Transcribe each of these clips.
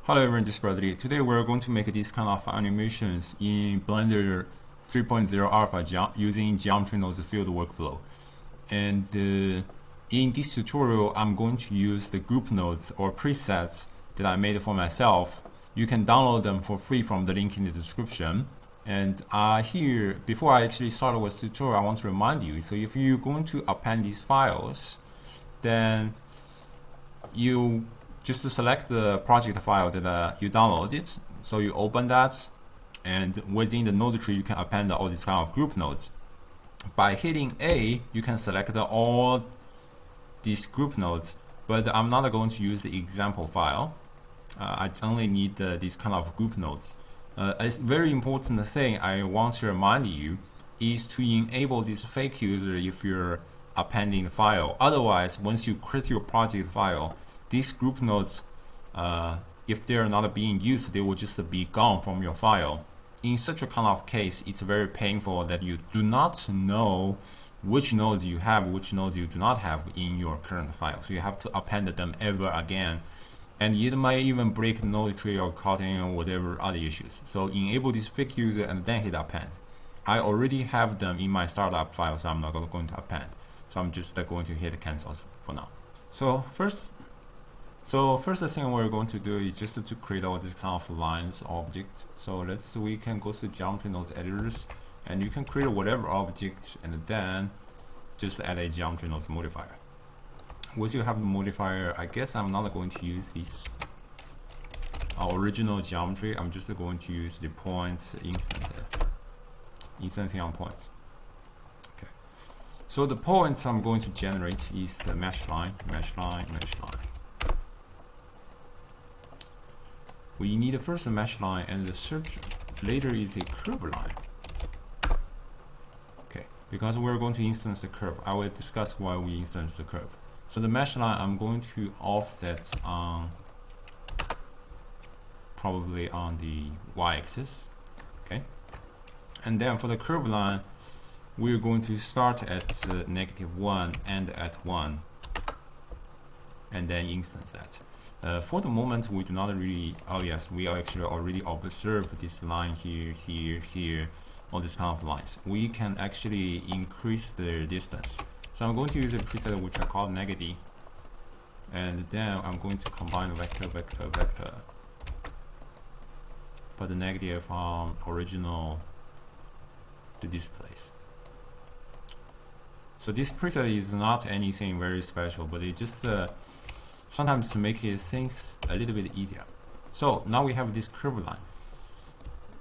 Hello everyone, this is Bradley. Today we're going to make these kind of animations in Blender 3.0 Alpha using geometry nodes field workflow. And in this tutorial, I'm going to use the group nodes or presets that I made for myself. You can download them for free from the link in the description. And here, before I actually start with the tutorial, I want to remind you, so if you're going to append these files, then you just select the project file that you downloaded. So you open that, and within the node tree, you can append all these kind of group nodes. By hitting A, you can select all these group nodes, but I'm not going to use the example file. I only need these kind of group nodes. A very important thing I want to remind you is to enable this fake user if you're appending the file. Otherwise, once you create your project file, these group nodes, if they're not being used, they will just be gone from your file. In such a kind of case, it's very painful that you do not know which nodes you have, which nodes you do not have in your current file. So you have to append them ever again. And it might even break the node tree or causing whatever other issues. So enable this fake user and then hit append. I already have them in my startup file, so I'm not going to append. So I'm just going to hit cancel for now. So first thing we're going to do is just to create all these kind of lines objects. So we can go to geometry nodes editors, and you can create whatever object and then just add a geometry nodes modifier. Once you have the modifier, I guess I'm not going to use this original geometry. I'm just going to use the points instancing on points. Okay. So the points I'm going to generate is the mesh line. We need first a mesh line, and the search later is a curve line. Okay, because we're going to instance the curve, I will discuss why we instance the curve. So the mesh line, I'm going to offset on probably on the y-axis. Okay, and then for the curve line, we're going to start at -1 and at 1, and then instance that. For the moment, we do not really, we actually already observed this line here, all these kind of lines. We can actually increase the distance. So I'm going to use a preset which I call negative, and then I'm going to combine vector, put the negative from original to this place. So this preset is not anything very special, but it just sometimes to make things a little bit easier. So now we have this curve line.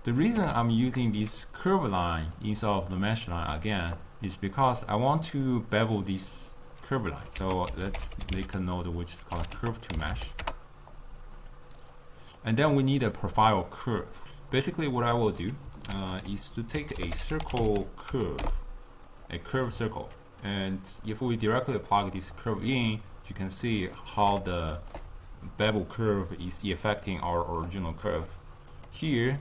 The reason I'm using this curve line instead of the mesh line again is because I want to bevel this curve line. So let's make a node which is called curve to mesh. And then we need a profile curve. Basically what I will do is to take a circle curve, a curve circle. And if we directly plug this curve in, you can see how the bevel curve is affecting our original curve. Here,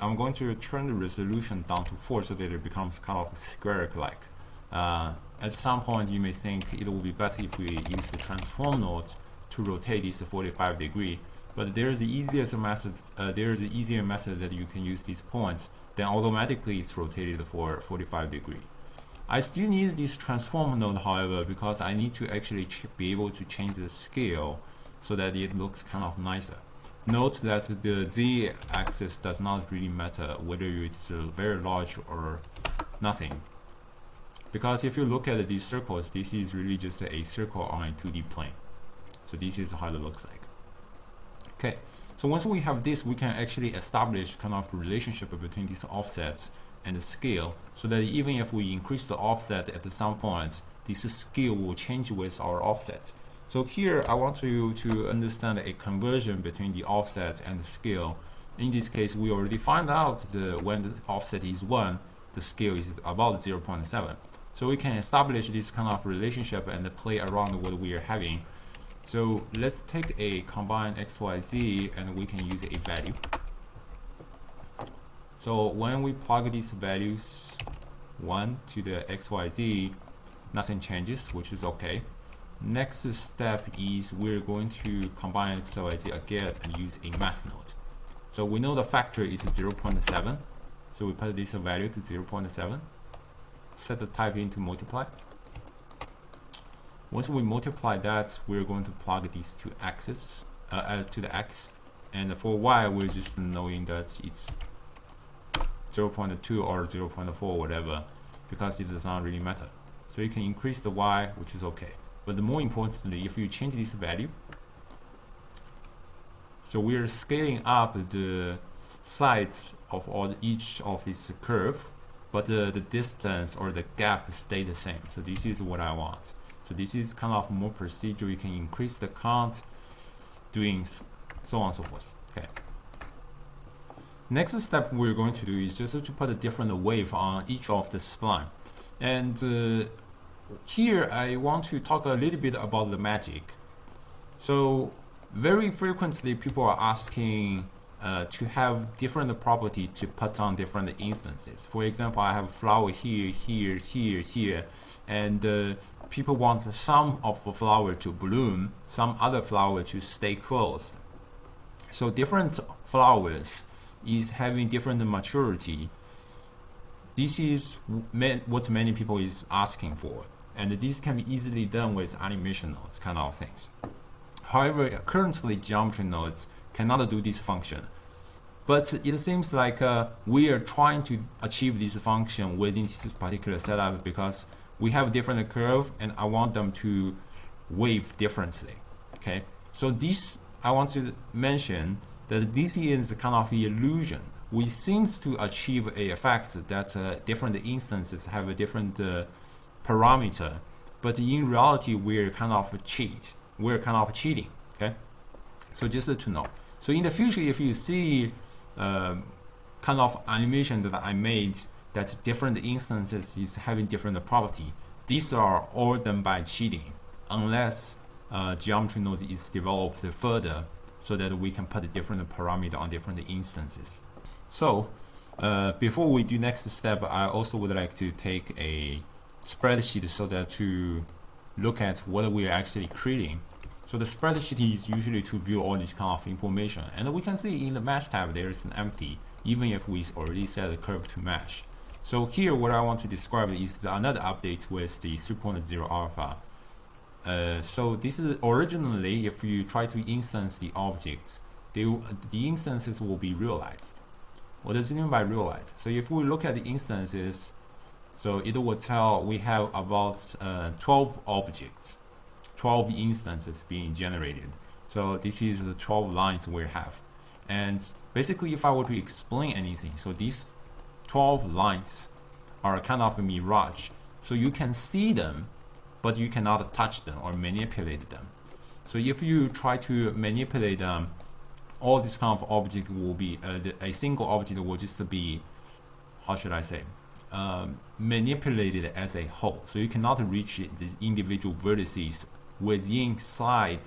I'm going to turn the resolution down to 4 so that it becomes kind of square-like. At some point, you may think it will be better if we use the transform node to rotate this 45 degree. But there's the easier method that you can use these points. Then automatically it's rotated for 45 degree. I still need this transform node, however, because I need to actually be able to change the scale so that it looks kind of nicer. Note that the z-axis does not really matter whether it's very large or nothing. Because if you look at these circles, this is really just a circle on a 2D plane. So this is how it looks like. Okay, so once we have this, we can actually establish kind of relationship between these offsets and the scale, so that even if we increase the offset at some point, this scale will change with our offset. So here I want you to understand a conversion between the offset and the scale. In this case, we already find out when the offset is 1, the scale is about 0.7. So we can establish this kind of relationship and play around what we are having. So let's take a combine XYZ, and we can use a value. So when we plug these values 1 to the XYZ, nothing changes, which is okay. Next step is we're going to combine XYZ again and use a math node. So we know the factor is 0.7. So we put this value to 0.7. Set the type into multiply. Once we multiply that, we're going to plug these two x's to the x. And for y, we're just knowing that it's 0.2 or 0.4, whatever, because it does not really matter. So you can increase the y, which is okay. But the more importantly, if you change this value, so we're scaling up the sides of each of this curve, but the distance or the gap stay the same. So this is what I want. So this is kind of more procedural. You can increase the count, doing so on and so forth. Okay. Next step we're going to do is just to put a different wave on each of the spline. And here I want to talk a little bit about the magic. So very frequently people are asking to have different property to put on different instances. For example, I have flower here, here, here, here, and people want some of the flower to bloom, some other flower to stay closed. So different flowers is having different maturity. This is what many people is asking for, and this can be easily done with animation nodes kind of things. However, currently geometry nodes cannot do this function, but it seems like we are trying to achieve this function within this particular setup because we have different curve and I want them to wave differently. Okay, so this I want to mention that this is kind of the illusion. We seem to achieve a effect that different instances have a different parameter, but in reality we're kind of cheating. Okay, so just to know. So in the future, if you see kind of animation that I made that different instances is having different property, these are all done by cheating, unless geometry nodes is developed further so that we can put a different parameter on different instances. So before we do next step, I also would like to take a spreadsheet so that to look at what we are actually creating. So the spreadsheet is usually to view all this kind of information, and we can see in the mesh tab there is an empty, even if we already set the curve to mesh. So here what I want to describe is another update with the 3.0 alpha. So this is originally, if you try to instance the objects, the instances will be realized. What does it mean by realized? So if we look at the instances, so it will tell we have about 12 objects, 12 instances being generated. So this is the 12 lines we have. And basically if I were to explain anything, so these 12 lines are kind of a mirage. So you can see them, but you cannot touch them or manipulate them. So if you try to manipulate them, all this kind of object will be, a single object will just be, how should I say, manipulated as a whole. So you cannot reach the individual vertices within inside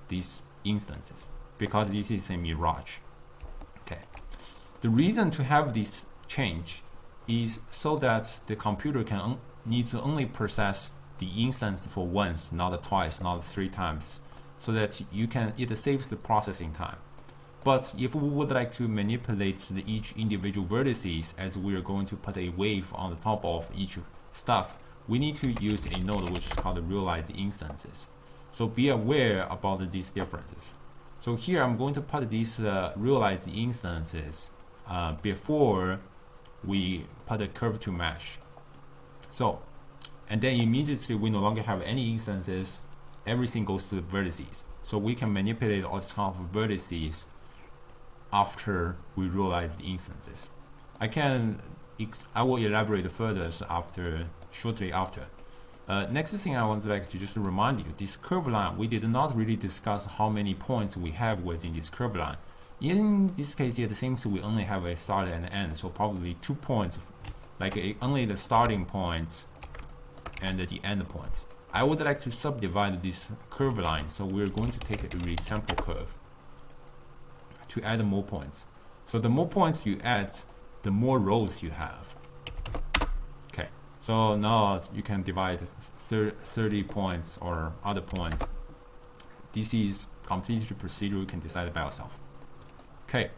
these instances because this is a mirage. Okay. The reason to have this change is so that the computer can needs to only process the instance for once, not twice, not 3 times, so that it saves the processing time. But if we would like to manipulate each individual vertices, as we are going to put a wave on the top of each stuff, we need to use a node which is called realized instances. So be aware about these differences. So here I'm going to put these realized instances before we put a curve to mesh. So, and then immediately we no longer have any instances, everything goes to the vertices. So we can manipulate all kinds of vertices after we realize the instances. I will elaborate further shortly after. Next thing I would like to just remind you, this curve line, we did not really discuss how many points we have within this curve line. In this case, it seems we only have a start and end, so probably 2 points, like only the starting points and the end points. I would like to subdivide this curve line, so we're going to take a resample curve to add more points. So the more points you add, the more rows you have. Okay, So now you can divide 30 points or other points. This is completely procedural, you can decide by yourself. Okay.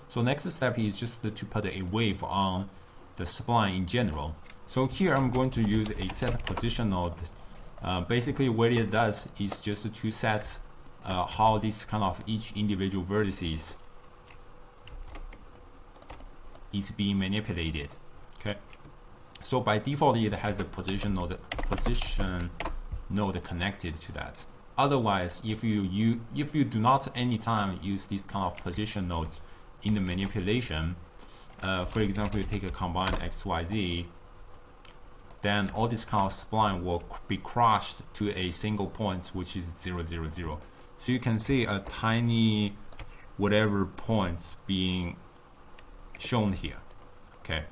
So next step is just to put a wave on the spline in general. So here I'm going to use a set position node. Basically what it does is just to set how this kind of each individual vertices is being manipulated. Okay. So by default it has a position node connected to that. Otherwise, if you do not anytime use this kind of position nodes in the manipulation, for example, you take a combined XYZ, then all this kind of spline will be crushed to a single point, which is 0, 0, 0. So you can see a tiny whatever points being shown here. Okay.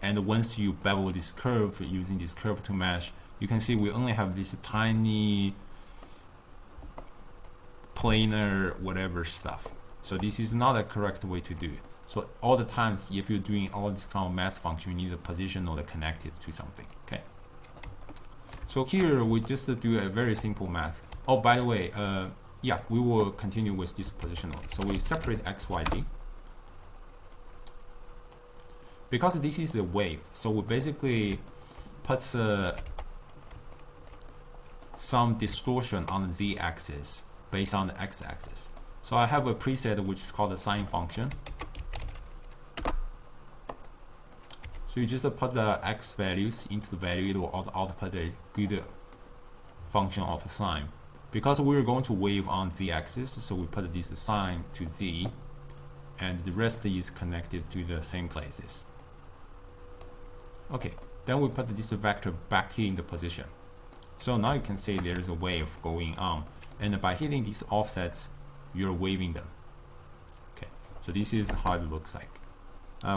And once you bevel this curve using this curve to mesh, you can see we only have this tiny planar whatever stuff. So this is not a correct way to do it. So all the times if you're doing all this kind of math function, you need a position node connected to something. Okay. So here we just do a very simple math. Oh, by the way, yeah, we will continue with this position node. So we separate XYZ. Because this is a wave, so we basically put some distortion on the z-axis based on the x-axis. So I have a preset which is called the sine function. So you just put the x values into the value, it will output a good function of sine. Because we're going to wave on z-axis, so we put this sine to z, and the rest is connected to the same places. Okay, then we put this vector back in the position. So now you can see there's a wave going on, and by hitting these offsets, you're waving them. Okay, so this is how it looks like.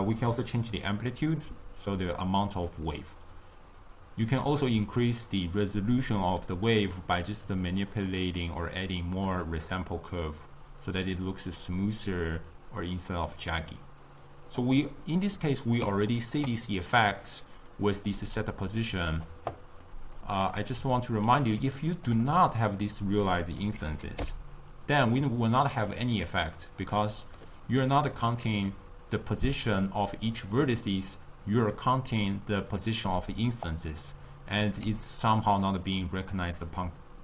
We can also change the amplitude, so the amount of wave. You can also increase the resolution of the wave by just manipulating or adding more resample curve so that it looks smoother or instead of jaggy. So in this case, we already see these effects with this set position. I just want to remind you, if you do not have these realized instances, then we will not have any effect because you're not counting the position of each vertices, you're counting the position of instances, and it's somehow not being recognized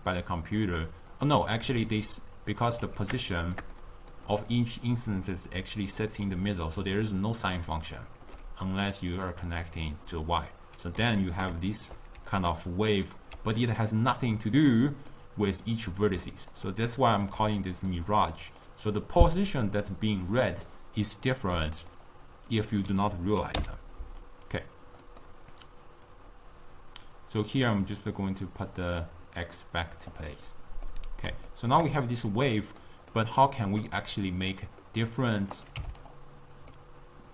by the computer. Oh no, actually because the position of each instance is actually set in the middle, so there is no sine function unless you are connecting to y. So then you have this kind of wave, but it has nothing to do with each vertices. So that's why I'm calling this mirage. So the position that's being read is different if you do not realize them. Okay. So here I'm just going to put the x back to place. Okay. So now we have this wave, but how can we actually make different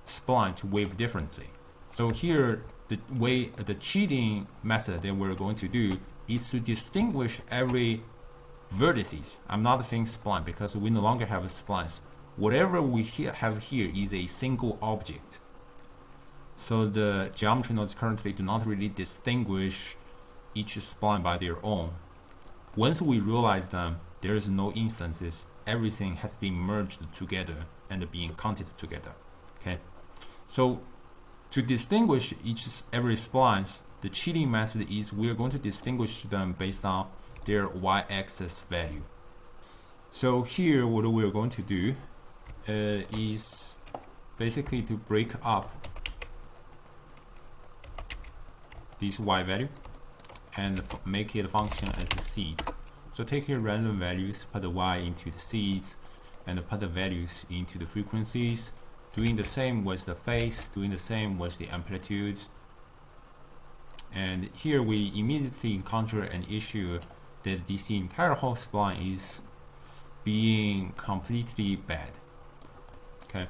spline to wave differently? So here the cheating method that we're going to do is to distinguish every vertices. I'm not saying spline because we no longer have splines. Whatever we have here is a single object. So the geometry nodes currently do not really distinguish each spline by their own. Once we realize them, there is no instances. Everything has been merged together and being counted together. Okay. So to distinguish every splines, the cheating method is we're going to distinguish them based on their y-axis value. So here what we're going to do is basically to break up this y value and make it function as a seed. So take your random values, put the y into the seeds, and put the values into the frequencies, doing the same with the phase, doing the same with the amplitudes. And here we immediately encounter an issue that this entire whole spline is being completely bad. Okay.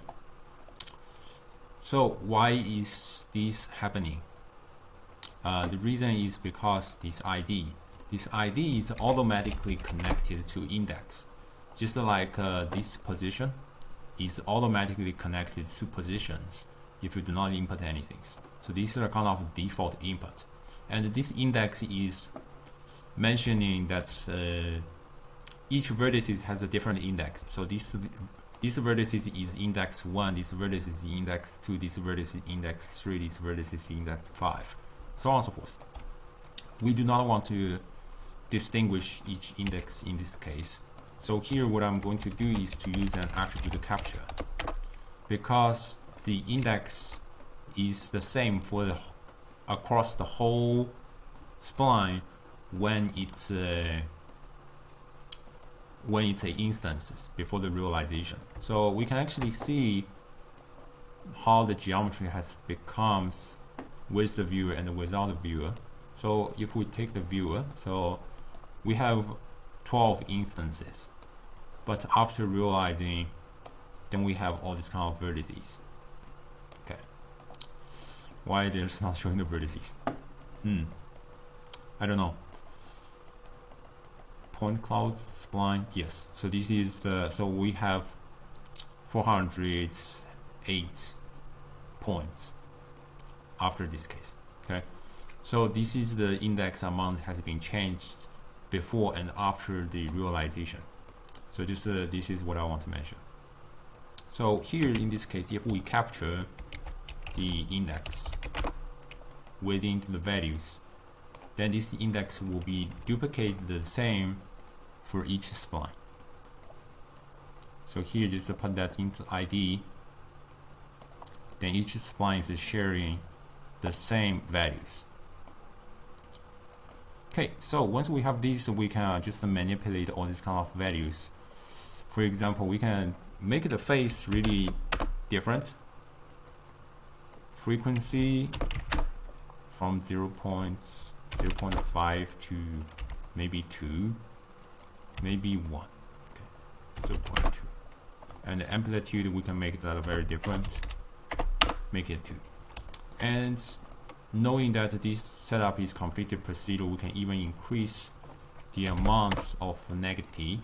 So why is this happening? The reason is because this ID is automatically connected to index. Just like this position is automatically connected to positions if you do not input anything. So these are kind of default input, and this index is mentioning that each vertex has a different index. So this vertex is index 1, this vertex is index 2, this vertex is index 3, this vertex is index 5, so on and so forth. We do not want to distinguish each index in this case. So here what I'm going to do is to use an attribute capture, because the index is the same for across the whole spline when it's instances before the realization. So we can actually see how the geometry has becomes with the viewer and without the viewer. So if we take the viewer, so we have 12 instances, but after realizing, then we have all these kind of vertices. Okay, why there's not showing the vertices? I don't know. Point clouds, spline, yes. So this is the, so we have 408 points after this case. Okay, so this is the index amount has been changed before and after the realization. So this is what I want to mention. So here in this case, if we capture the index within the values, then this index will be duplicated the same for each spline. So here just put that into ID, then each spline is sharing the same values. Okay, so once we have these, we can just manipulate all these kind of values. For example, we can make the phase really different. Frequency from 0.5 to maybe 2, maybe 1. Okay, 0.2. And the amplitude, we can make that very different. Make it 2. And knowing that this setup is completely procedural, we can even increase the amount of negative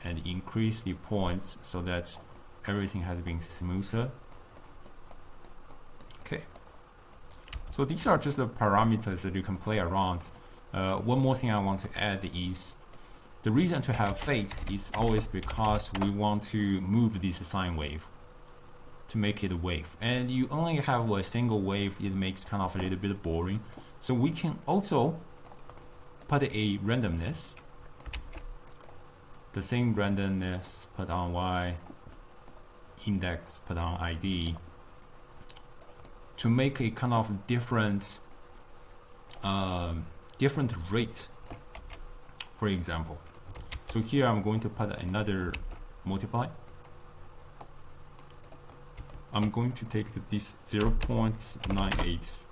and increase the points so that everything has been smoother. Okay, so these are just the parameters that you can play around. One more thing I want to add is the reason to have phase is always because we want to move this sine wave to make it a wave, and you only have a single wave, it makes kind of a little bit boring. So we can also put a randomness, the same randomness put on Y, index put on ID, to make a kind of different different rate, for example. So here I'm going to put another multiply. I'm going to take this 0.98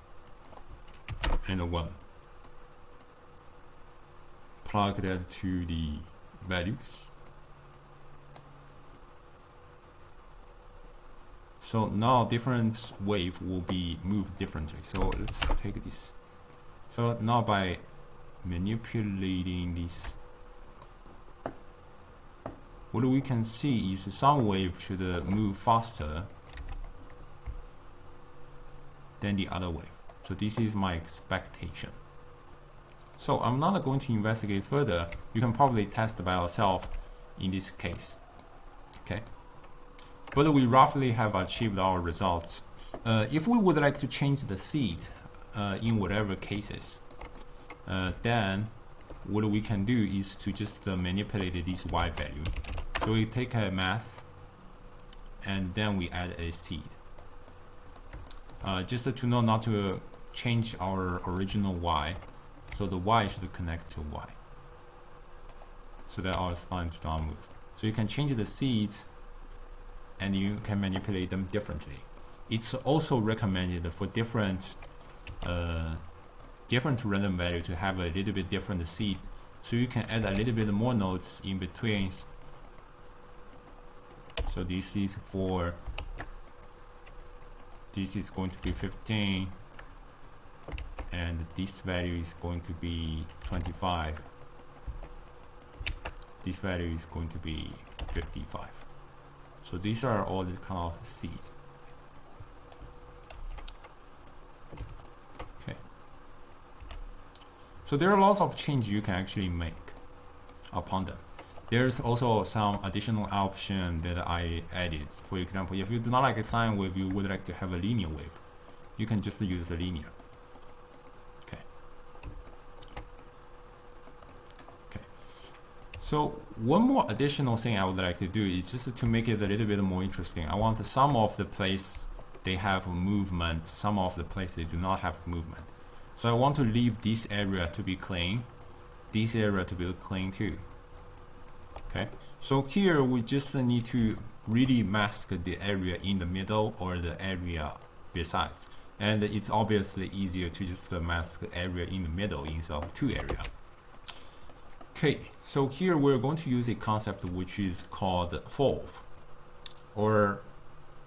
and a 1, plug that to the values. So now different wave will be moved differently. So let's take this. So now by manipulating this, what we can see is some wave should move faster than the other wave. So this is my expectation. So I'm not going to investigate further. You can probably test by yourself in this case. Okay. But we roughly have achieved our results. If we would like to change the seed in whatever cases, then what we can do is to just manipulate this y value. So we take a mass and then we add a seed. Just to know not to change our original y, so the y should connect to y, so that our splines don't move. So you can change the seeds and you can manipulate them differently. It's also recommended for different random value to have a little bit different seed, so you can add a little bit more nodes in between. So this is for, this is going to be 15, and this value is going to be 25. This value is going to be 55. So these are all the kind of seed. So there are lots of changes you can actually make upon them. There's also some additional option that I added. For example, if you do not like a sine wave, you would like to have a linear wave, you can just use the linear. Okay. Okay. So one more additional thing I would like to do is just to make it a little bit more interesting. I want some of the place they have movement, some of the place they do not have movement. So I want to leave this area to be clean, this area to be clean too. Okay, so here we just need to really mask the area in the middle or the area besides, and it's obviously easier to just mask the area in the middle instead of two areas. Okay, so here we're going to use a concept which is called Falloff, or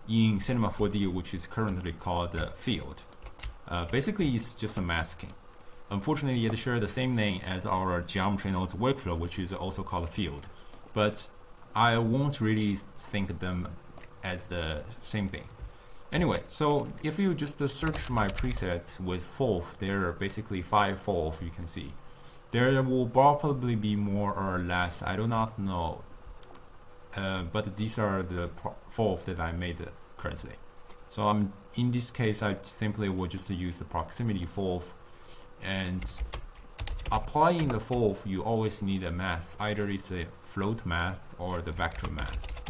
in Cinema 4D which is currently called field. Basically it's just a masking. Unfortunately it shares the same name as our geometry nodes workflow, which is also called field, but I won't really think them as the same thing. Anyway, so if you just search my presets with Falloff, there are basically 5 Falloff you can see. There will probably be more or less, I do not know, but these are the Falloff that I made currently. So in this case I simply will just use the proximity Falloff, and applying the Falloff you always need a math, either it's a float math or the vector math,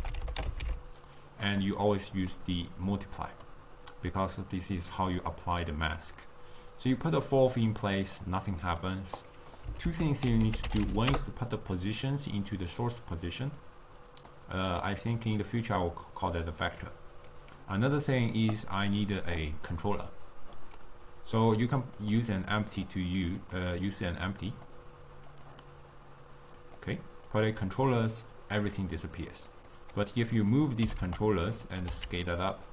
and you always use the multiply because this is how you apply the mask. So you put the Falloff in place, nothing happens. Two things you need to do. One is to put the positions into the source position. I think in the future I will call that a vector. Another thing is I need a controller. So you can use an empty to use an empty. Okay, put a controllers, everything disappears. But if you move these controllers and scale it up,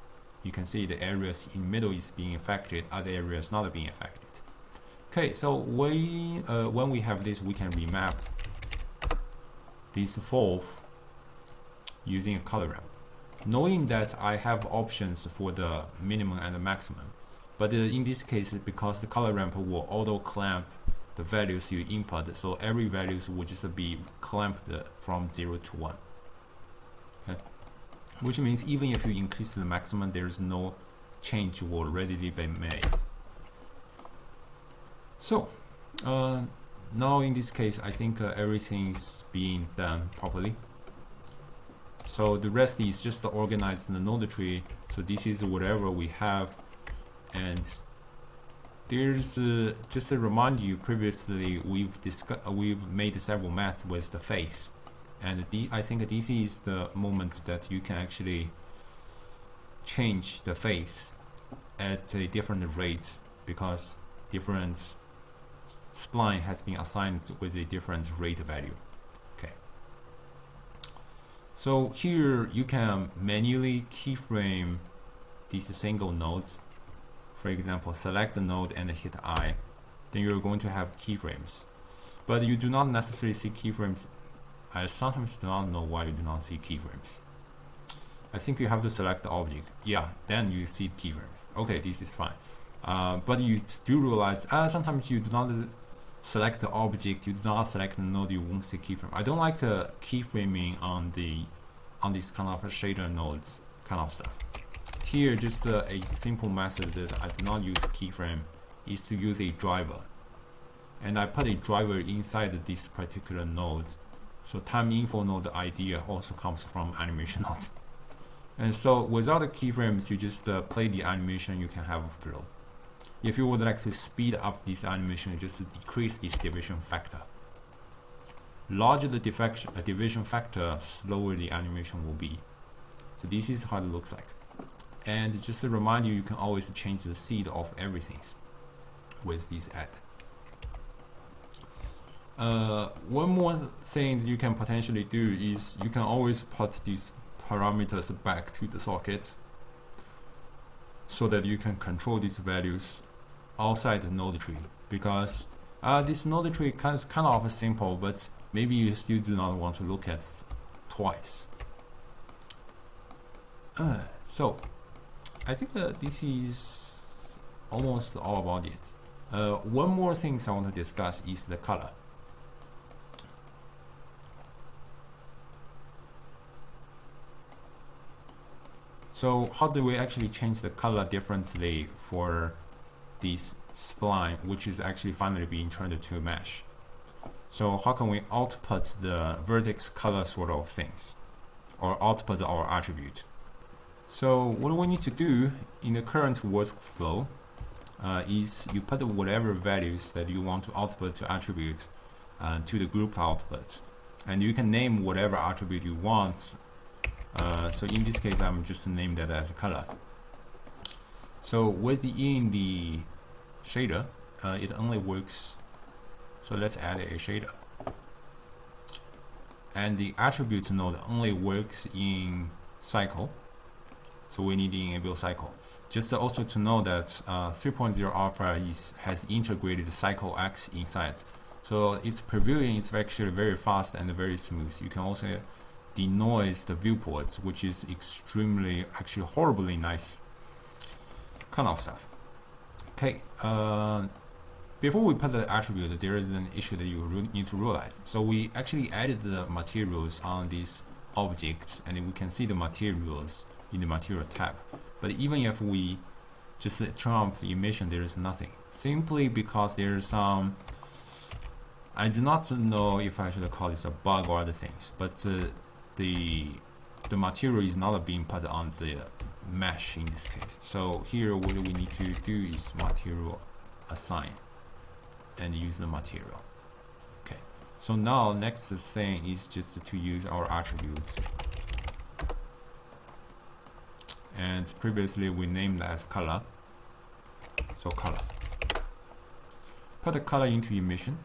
you can see the areas in middle is being affected, other areas not being affected. Okay, so when we have this, we can remap this Falloff using a color ramp, knowing that I have options for the minimum and the maximum. But in this case, because the color ramp will auto clamp the values you input, so every values will just be clamped from 0 to 1. Okay? Which means even if you increase the maximum, there is no change will readily be made. So now in this case, I think everything is being done properly. So the rest is just organized in the node tree. So this is whatever we have. And there's just to remind you, previously we've made several maths with the face, and I think this is the moment that you can actually change the face at a different rate, because different spline has been assigned with a different rate value. Okay. So here you can manually keyframe these single nodes. For example, select the node and hit I, then you're going to have keyframes. But you do not necessarily see keyframes. I sometimes do not know why you do not see keyframes. I think you have to select the object. Yeah, then you see keyframes. Okay, this is fine. But you still realize sometimes you do not select the object, you do not select the node, you won't see keyframe. I don't like keyframing on this kind of shader nodes kind of stuff. Here, just a simple method that I do not use keyframe is to use a driver, and I put a driver inside this particular node. So time info node idea also comes from animation nodes. And so without the keyframes, you just play the animation, you can have a flow. If you would like to speed up this animation, you just decrease this division factor. Larger the division factor, slower the animation will be. So this is how it looks like. And just to remind you, you can always change the seed of everything with this add. One more thing that you can potentially do is you can always put these parameters back to the socket so that you can control these values outside the node tree, because this node tree is kind of simple, but maybe you still do not want to look at twice. So I think this is almost all about it. One more thing I want to discuss is the color. So how do we actually change the color differently for this spline, which is actually finally being turned to mesh? So how can we output the vertex color sort of things, or output our attribute? So what we need to do in the current workflow is you put whatever values that you want to output to attribute to the group output, and you can name whatever attribute you want. So in this case, I'm just name that as a color. So within the shader, it only works. So let's add a shader, and the attribute node only works in cycle. So we need to enable cycle. Just also to know that 3.0 alpha has integrated cycle X inside. So its previewing is actually very fast and very smooth. You can also denoise the viewports, which is extremely, actually horribly nice kind of stuff. Okay, before we put the attribute, there is an issue that you need to realize. So we actually added the materials on this object, and we can see the materials in the material tab. But even if we just turn off the emission, there is nothing. Simply because there is some, I do not know if I should call this a bug or other things, but the material is not being put on the mesh in this case. So here what we need to do is material assign and use the material. Okay, so now next thing is just to use our attributes. And previously we named as color. So color. Put the color into emission.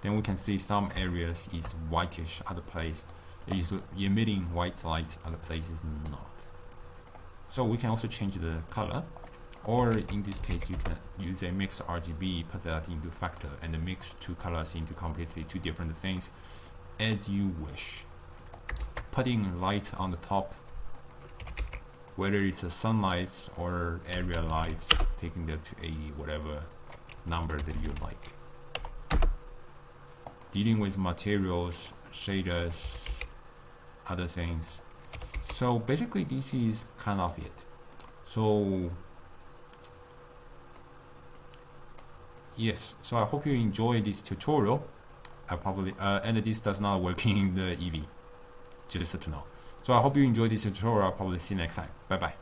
Then we can see some areas is whitish, other place is emitting white light, other places not. So we can also change the color, or in this case you can use a mixed RGB, put that into factor, and mix two colors into completely two different things as you wish. Putting light on the top, whether it's a sunlight or area lights, taking that to a whatever number that you like. Dealing with materials, shaders, other things. So basically this is kind of it. So yes, so I hope you enjoy this tutorial. I probably and this does not work in the eevee, just to know. So I hope you enjoyed this tutorial. I'll probably see you next time. Bye bye.